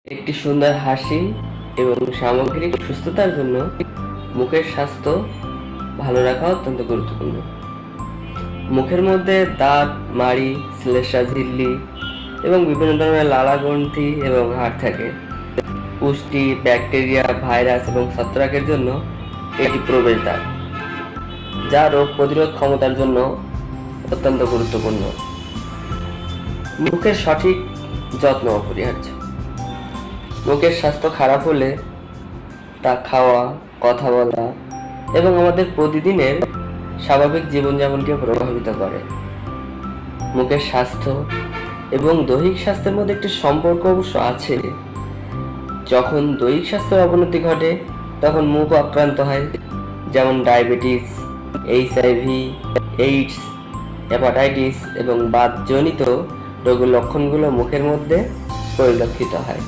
একটি সুন্দর হাসি এবং সামগ্রিক সুস্থতার জন্য মুখের স্বাস্থ্য ভালো রাখা অত্যন্ত গুরুত্বপূর্ণ। মুখের মধ্যে দাঁত, মাড়ি, শ্লেষ্মা, ঝিল্লি এবং বিভিন্ন ধরনের লালা গ্রন্থি এবং হাড় থাকে। পুষ্টি, ব্যাকটেরিয়া, ভাইরাস এবং ছত্রাকের জন্য এটি প্রবেশদ্বার, যা রোগ প্রতিরোধ ক্ষমতার জন্য অত্যন্ত গুরুত্বপূর্ণ। মুখের সঠিক যত্ন অপরিহার্য। মুখের স্বাস্থ্য খারাপ হলে তা খাওয়া, কথা বলা এবং আমাদের প্রতিদিনের স্বাভাবিক জীবনযাপনকে প্রভাবিত করে। মুখের স্বাস্থ্য এবং দৈহিক স্বাস্থ্যের মধ্যে একটি সম্পর্ক অবশ্য আছে। যখন দৈহিক স্বাস্থ্যের অবনতি ঘটে তখন মুখ আক্রান্ত হয়, যেমন ডায়াবেটিস, HIV, এইডস, হেপাটাইটিস এবং বাতজনিত রোগের লক্ষণগুলো মুখের মধ্যে পরিলক্ষিত হয়।